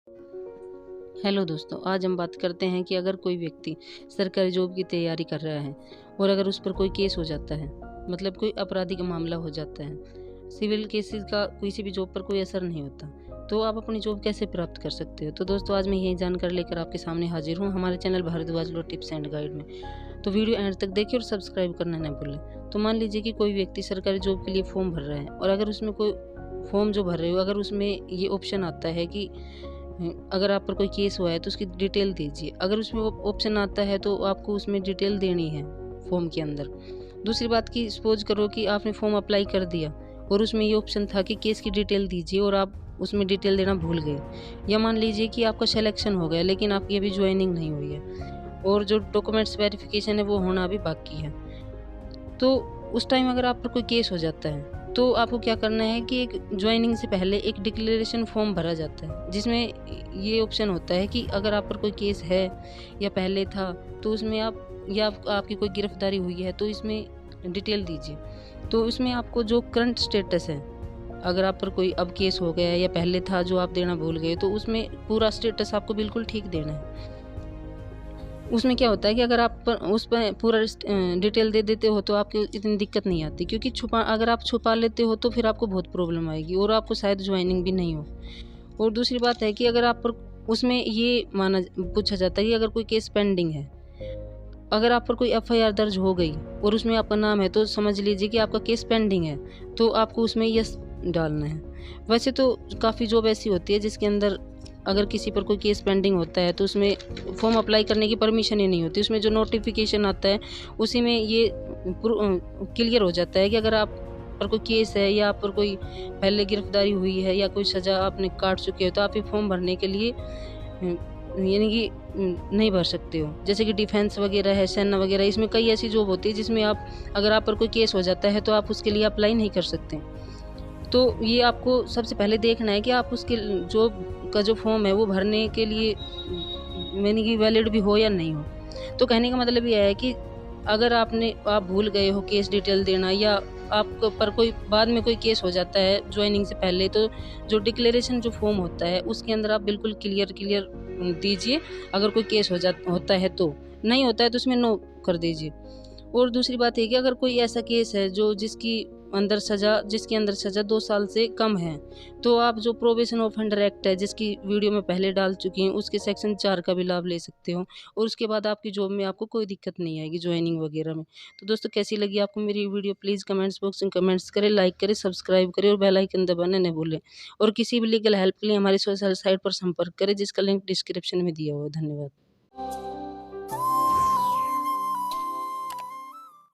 Hello दोस्तों, आज हम बात करते हैं कि अगर कोई व्यक्ति सरकारी जॉब की तैयारी कर रहा है और अगर उस पर कोई केस हो जाता है, मतलब कोई आपराधिक मामला हो जाता है, सिविल केसेस का किसी भी जॉब पर कोई असर नहीं होता, तो आप अपनी जॉब कैसे प्राप्त कर सकते हो। तो दोस्तों, आज मैं यही जानकर लेकर आपके सामने हाजिर हूँ हमारे channel Bhardwaj law tips and guide में। तो वीडियो एंड तक देखिए और सब्सक्राइब करना न भूलें। तो मान लीजिए कि कोई व्यक्ति सरकारी जॉब के लिए फॉर्म भर रहा है और अगर उसमें कोई फॉर्म जो भर रहे हो, अगर उसमें ये ऑप्शन आता है कि अगर आप पर कोई केस हुआ है तो उसकी डिटेल दीजिए। अगर उसमें वो ऑप्शन आता है तो आपको उसमें डिटेल देनी है फॉर्म के अंदर। दूसरी बात कि सपोज करो कि आपने फॉर्म अप्लाई कर दिया और उसमें ये ऑप्शन था कि केस की डिटेल दीजिए और आप उसमें डिटेल देना भूल गए, या मान लीजिए कि आपका सिलेक्शन हो गया लेकिन आपकी अभी ज्वाइनिंग नहीं हुई है और जो डॉक्यूमेंट्स वेरिफिकेशन है वो होना अभी बाकी है। तो उस टाइम अगर आप पर कोई केस हो जाता है तो आपको क्या करना है कि एक ज्वाइनिंग से पहले एक डिक्लेरेशन फॉर्म भरा जाता है, जिसमें ये ऑप्शन होता है कि अगर आप पर कोई केस है या पहले था तो उसमें आपकी कोई गिरफ्तारी हुई है तो इसमें डिटेल दीजिए। तो इसमें आपको जो करंट स्टेटस है, अगर आप पर कोई अब केस हो गया है या पहले था जो आप देना भूल गए, तो उसमें पूरा स्टेटस आपको बिल्कुल ठीक देना है। उसमें क्या होता है कि अगर आप उस पर पूरा डिटेल दे देते हो तो आपको इतनी दिक्कत नहीं आती, क्योंकि अगर आप छुपा लेते हो तो फिर आपको बहुत प्रॉब्लम आएगी और आपको शायद ज्वाइनिंग भी नहीं हो। और दूसरी बात है कि अगर आप पर उसमें ये पूछा जाता है कि अगर कोई केस पेंडिंग है, अगर आप पर कोई एफआईआर दर्ज हो गई और उसमें आपका नाम है तो समझ लीजिए कि आपका केस पेंडिंग है, तो आपको उसमें यस डालना है। वैसे तो काफ़ी जॉब ऐसी होती है जिसके अंदर अगर किसी पर कोई केस पेंडिंग होता है तो उसमें फॉर्म अप्लाई करने की परमिशन ही नहीं होती, उसमें जो नोटिफिकेशन आता है उसी में ये क्लियर हो जाता है कि अगर आप पर कोई केस है या आप पर कोई पहले गिरफ्तारी हुई है या कोई सज़ा आपने काट चुके हो तो आप ये फॉर्म भरने के लिए यानी कि नहीं भर सकते हो। जैसे कि डिफेंस वगैरह है, सेना वगैरह, इसमें कई ऐसी जॉब होती है जिसमें अगर आप पर कोई केस हो जाता है तो आप उसके लिए अप्लाई नहीं कर सकते। तो ये आपको सबसे पहले देखना है कि आप उसके जॉब का जो फॉर्म है वो भरने के लिए यानी कि वैलिड भी हो या नहीं हो। तो कहने का मतलब ये है कि अगर आप भूल गए हो केस डिटेल देना, या आपको पर कोई बाद में कोई केस हो जाता है ज्वाइनिंग से पहले, तो जो डिक्लेरेशन जो फॉर्म होता है उसके अंदर आप बिल्कुल क्लियर दीजिए। अगर कोई केस होता है तो, नहीं होता है तो उसमें नो कर दीजिए। और दूसरी बात ये कि अगर कोई ऐसा केस है जिसके अंदर सज़ा 2 साल से कम है, तो आप जो प्रोबेशन ऑफेंडर एक्ट है जिसकी वीडियो में पहले डाल चुकी हूँ, उसके सेक्शन 4 का भी लाभ ले सकते हो और उसके बाद आपकी जॉब में आपको कोई दिक्कत नहीं आएगी ज्वाइनिंग वगैरह में। तो दोस्तों, कैसी लगी आपको मेरी वीडियो, प्लीज़ कमेंट्स बॉक्स में कमेंट्स करें, लाइक करें, सब्सक्राइब करें और बेल आइकन दबाना न भूलें। और किसी भी लीगल हेल्प के लिए हमारी सोशल साइट पर संपर्क करें जिसका लिंक डिस्क्रिप्शन में दिया हुआ है। धन्यवाद।